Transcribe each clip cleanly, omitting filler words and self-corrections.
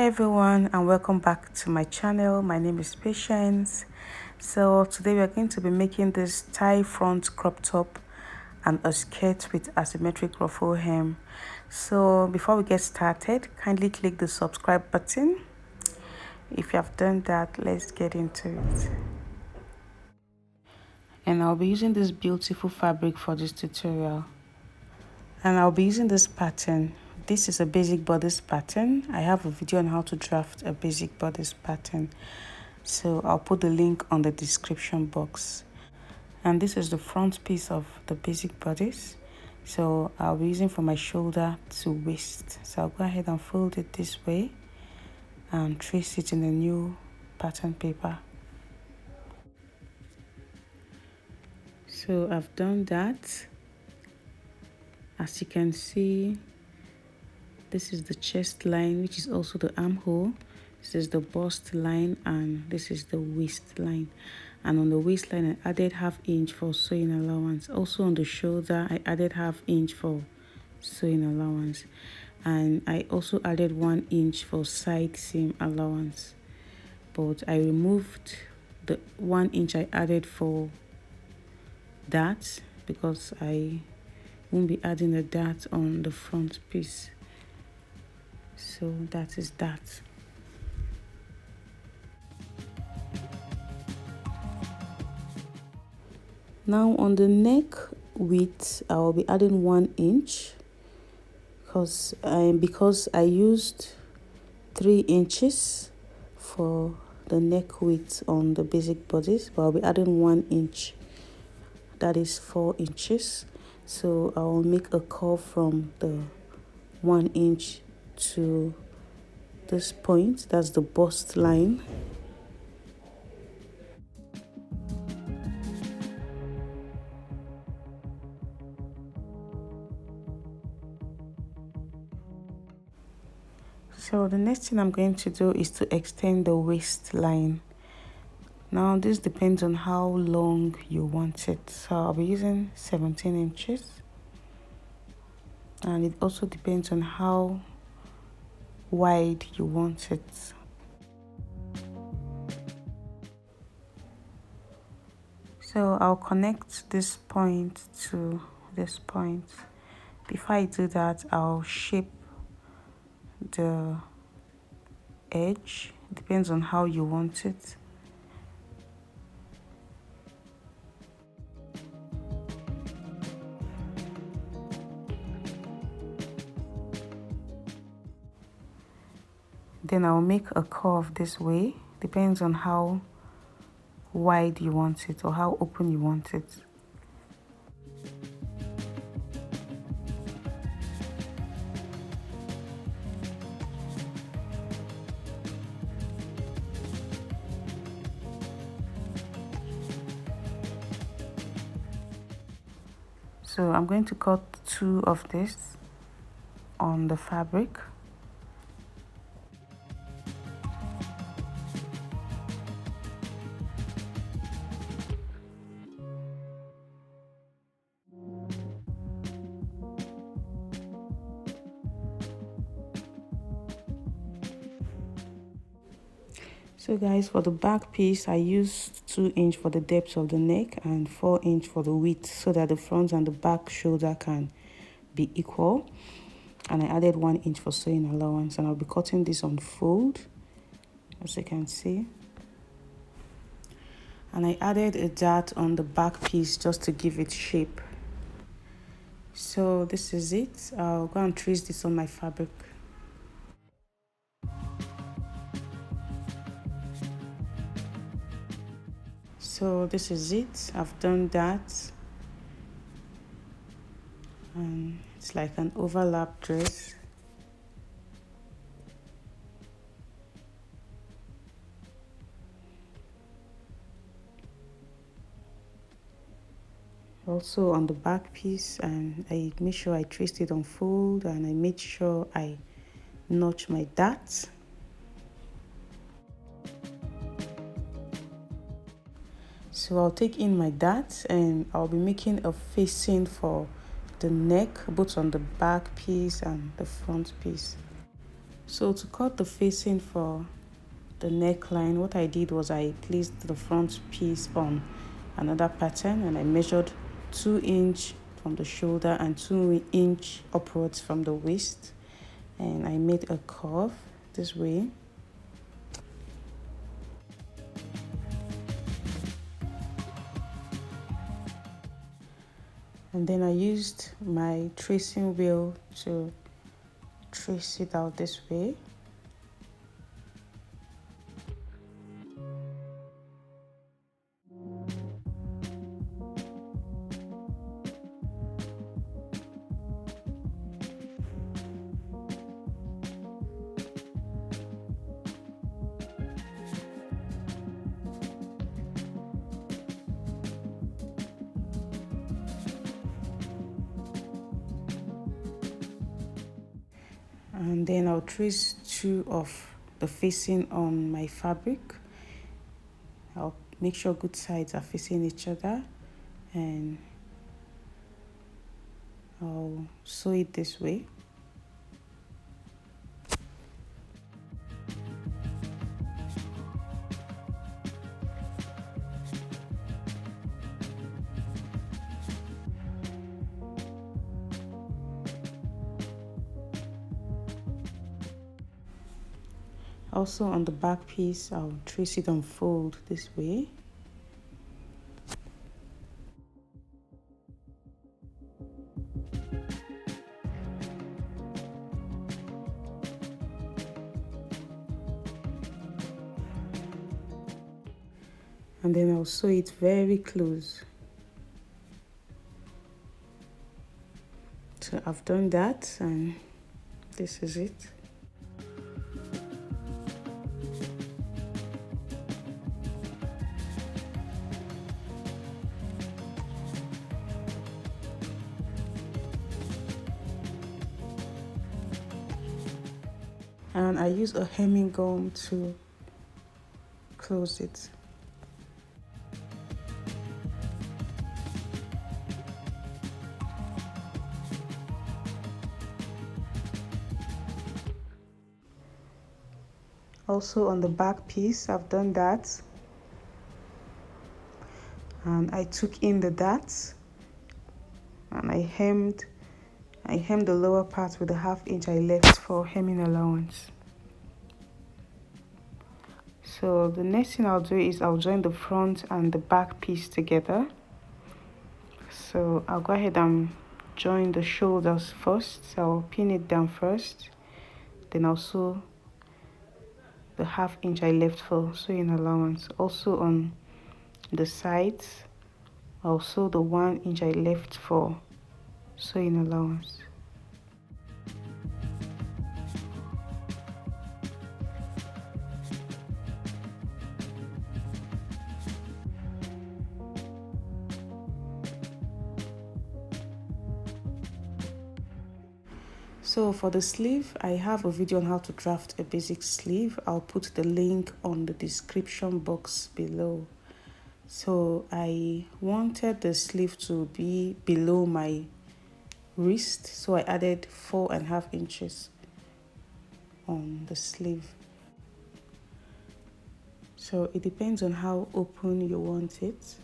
everyone, and welcome back to my channel. My name is Patience. So today we are going to be making this tie front crop top and a skirt with asymmetric ruffle hem. So before we get started, kindly click the subscribe button. If you have done that, let's get into it. And I'll be using this beautiful fabric for this tutorial, and I'll be using this pattern. This is a basic bodice pattern. I have a video on how to draft a basic bodice pattern, so I'll put the link on the description box. And this is the front piece of the basic bodice, so I'll be using from my shoulder to waist. So I'll go ahead and fold it this way and trace it in a new pattern paper. So I've done that. As you can see, this is the chest line, which is also the armhole. This is the bust line, and this is the waistline. And on the waistline, I added ½ inch for sewing allowance. Also on the shoulder, I added ½ inch for sewing allowance. And I also added 1 inch for side seam allowance. But I removed the 1 inch I added for that because I won't be adding a dart on the front piece. So that is that. Now on the neck width, I will be adding 1 inch because I used 3 inches for the neck width on the basic bodice, but I'll be adding 1 inch. That is 4 inches. So I will make a curve from the 1 inch to this point. That's the bust line. So the next thing I'm going to do is to extend the waistline. Now this depends on how long you want it. So I'll be using 17 inches. And it also depends on how wide you want it. So I'll connect this point to this point. Before I do that, I'll shape the edge. It depends on how you want it. Then I'll make a curve this way. Depends on how wide you want it or how open you want it. So I'm going to cut 2 of this on the fabric. So guys, for the back piece, I used 2 inch for the depth of the neck and 4 inch for the width, so that the front and the back shoulder can be equal. And I added 1 inch for sewing allowance, and I'll be cutting this on fold, as you can see. And I added a dart on the back piece just to give it shape. So this is it. I'll go and trace this on my fabric. So this is it. I've done that. And it's like an overlap dress. Also on the back piece, and I made sure I traced it on fold, and I made sure I notch my darts. So I'll take in my darts, and I'll be making a facing for the neck, both on the back piece and the front piece. So to cut the facing for the neckline, what I did was I placed the front piece on another pattern and I measured 2 inch from the shoulder and 2 inch upwards from the waist, and I made a curve this way. And then I used my tracing wheel to trace it out this way. And then I'll trace 2 of the facing on my fabric. I'll make sure good sides are facing each other and I'll sew it this way. Also on the back piece, I'll trace it on fold this way. And then I'll sew it very close. So I've done that and this is it. And I use a hemming gum to close it. Also on the back piece, I've done that. And I took in the darts and I hemmed the lower part with the 1/2 inch I left for hemming allowance. So the next thing I'll do is I'll join the front and the back piece together. So I'll go ahead and join the shoulders first. So I'll pin it down first, then I'll sew the 1/2 inch I left for sewing allowance. Also on the sides, I'll sew the 1 inch I left for sewing allowance. So for the sleeve, I have a video on how to draft a basic sleeve. I'll put the link on the description box below. So I wanted the sleeve to be below my wrist, so I added 4.5 inches on the sleeve. So it depends on how open you want it.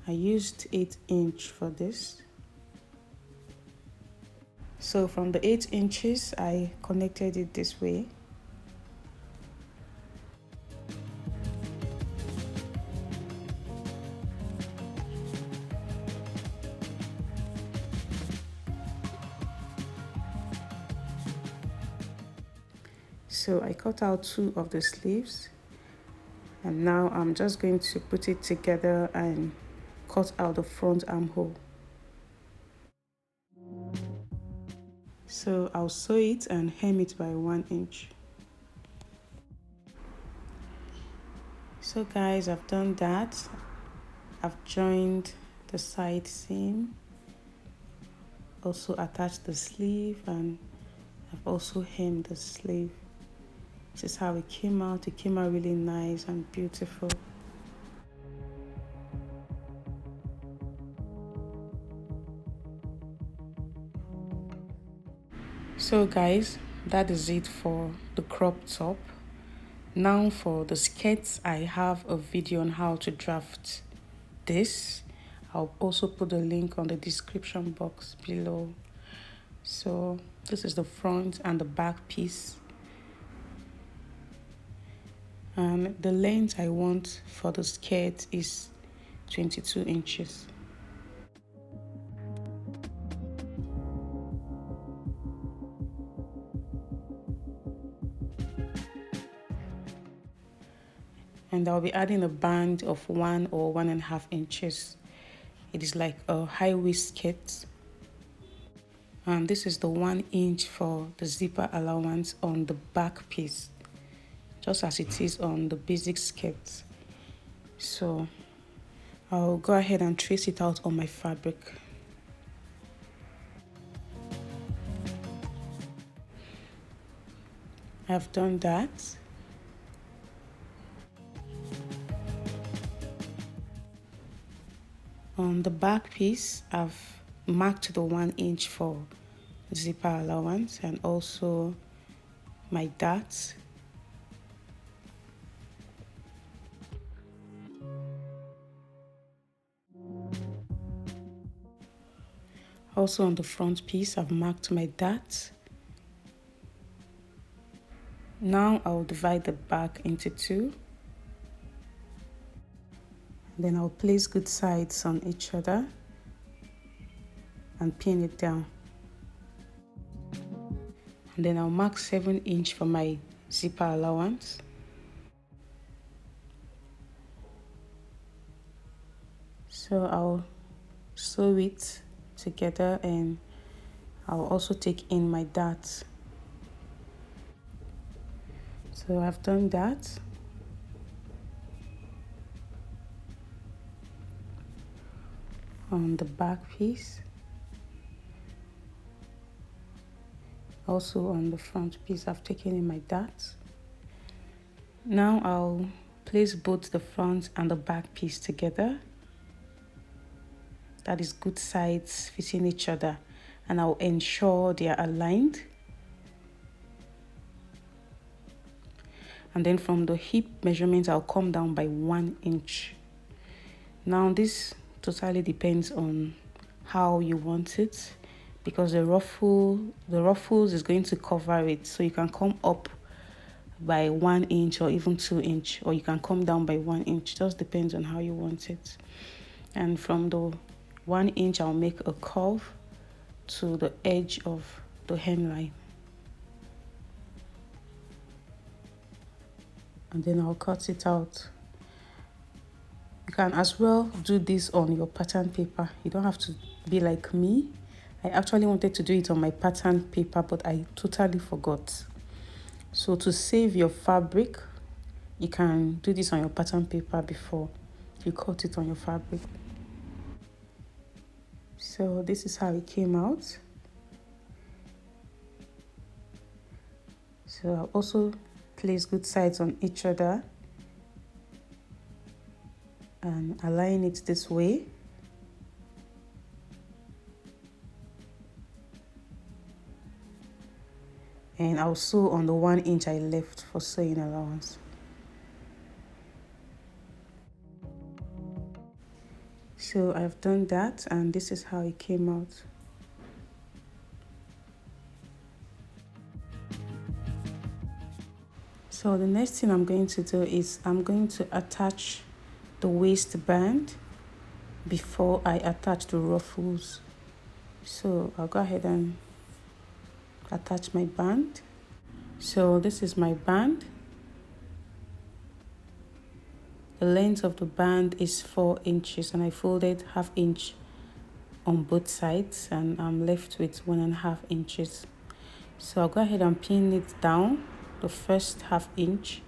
I used 8 inch for this. So from the 8 inches, I connected it this way. So I cut out 2 of the sleeves, and now I'm just going to put it together and cut out the front armhole. So I'll sew it and hem it by 1 inch. So guys, I've done that. I've joined the side seam, also attached the sleeve, and I've also hemmed the sleeve. This is how it came out. It came out really nice and beautiful. So guys, that is it for the crop top. Now for the skirts, I have a video on how to draft this. I'll also put the link on the description box below. So this is the front and the back piece. And the length I want for the skirt is 22 inches. And I'll be adding a band of 1 or 1.5 inches. It is like a high waist skirt. And this is the 1 inch for the zipper allowance on the back piece, just as it is on the basic skirt. So I'll go ahead and trace it out on my fabric. I've done that. On the back piece, I've marked the 1 inch for zipper allowance and also my darts. Also on the front piece, I've marked my darts. Now I'll divide the back into 2. Then I'll place good sides on each other and pin it down. And then I'll mark 7 inch for my zipper allowance. So I'll sew it together and I'll also take in my darts. So I've done that. On the back piece. Also on the front piece, I've taken in my darts. Now I'll place both the front and the back piece together. That is good sides fitting each other, and I'll ensure they are aligned. And then from the hip measurement, I'll come down by 1 inch. Now this totally depends on how you want it, because the ruffles is going to cover it, so you can come up by 1 inch or even 2 inch, or you can come down by 1 inch. Just depends on how you want it. And from the 1 inch, I'll make a curve to the edge of the hemline, and then I'll cut it out. You can as well do this on your pattern paper. You don't have to be like me. I actually wanted to do it on my pattern paper, but I totally forgot. So to save your fabric, you can do this on your pattern paper before you cut it on your fabric. So this is how it came out. So I'll also place good sides on each other and align it this way. And I'll sew on the 1 inch I left for sewing allowance. So I've done that, and this is how it came out. So the next thing I'm going to do is I'm going to attach the waistband before I attach the ruffles. So I'll go ahead and attach my band. So this is my band. The length of the band is 4 inches, and I folded 1/2 inch on both sides, and I'm left with 1.5 inches. So I'll go ahead and pin it down, the first 1/2 inch.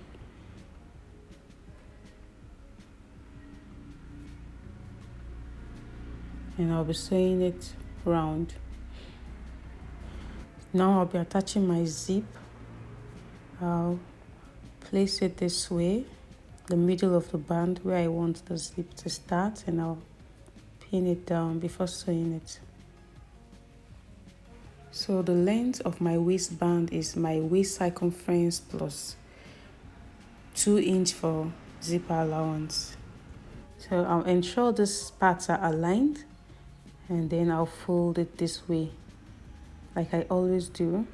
And I'll be sewing it round. Now I'll be attaching my zip. I'll place it this way, the middle of the band where I want the zip to start, and I'll pin it down before sewing it. So the length of my waistband is my waist circumference plus 2 inch for zipper allowance. So I'll ensure these parts are aligned, and then I'll fold it this way like I always do.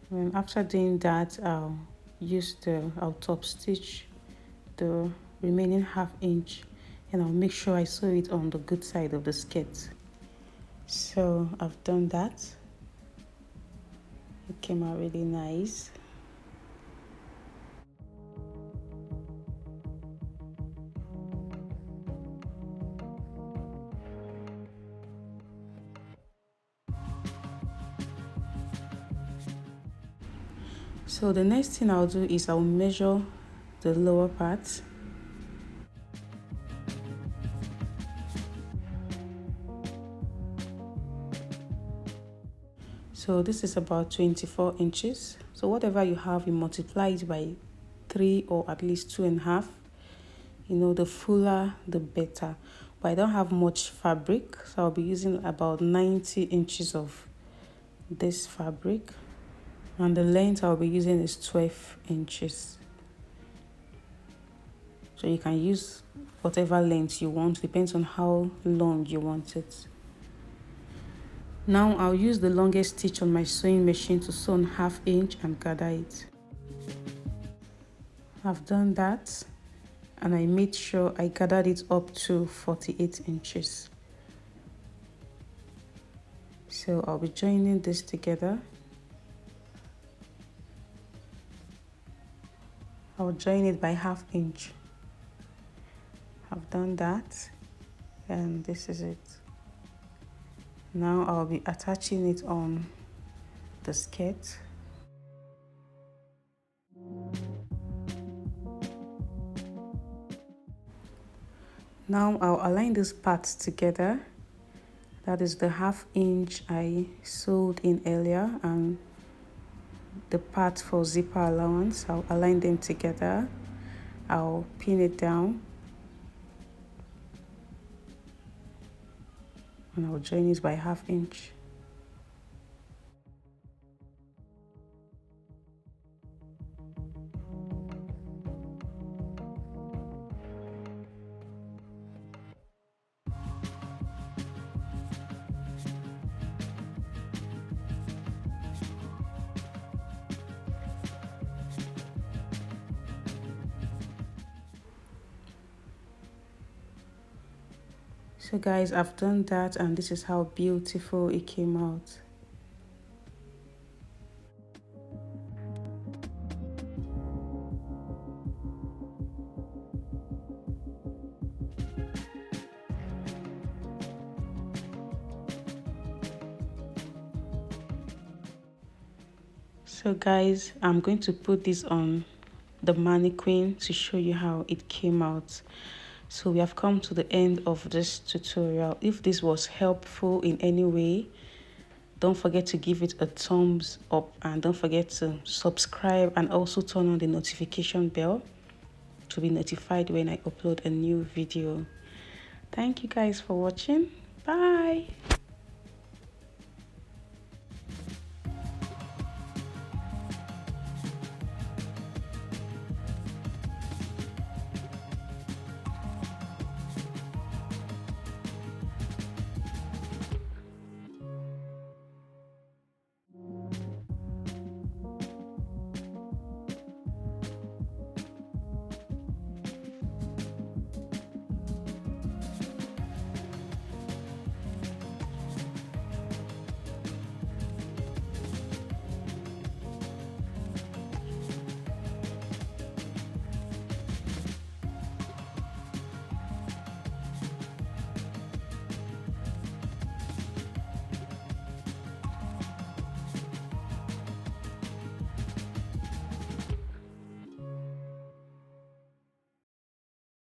And after doing that, I'll top stitch the remaining 1/2 inch, and I'll make sure I sew it on the good side of the skirt. So I've done that. It came out really nice. So the next thing I'll do is I'll measure the lower part. So this is about 24 inches. So whatever you have, you multiply it by 3 or at least 2.5. You know, the fuller, the better. But I don't have much fabric, so I'll be using about 90 inches of this fabric. And the length I'll be using is 12 inches. So you can use whatever length you want, depends on how long you want it. Now I'll use the longest stitch on my sewing machine to sew on 1/2 inch and gather it. I've done that, and I made sure I gathered it up to 48 inches. So I'll be joining this together. I'll join it by 1/2 inch. I've done that, and this is it. Now I'll be attaching it on the skirt. Now I'll align these parts together. That is the 1/2 inch I sewed in earlier and the part for zipper allowance. I'll align them together. I'll pin it down, and I'll join it by 1/2 inch. So guys, I've done that, and this is how beautiful it came out. So guys, I'm going to put this on the mannequin to show you how it came out. So we have come to the end of this tutorial. If this was helpful in any way, don't forget to give it a thumbs up, and don't forget to subscribe and also turn on the notification bell to be notified when I upload a new video. Thank you guys for watching. Bye.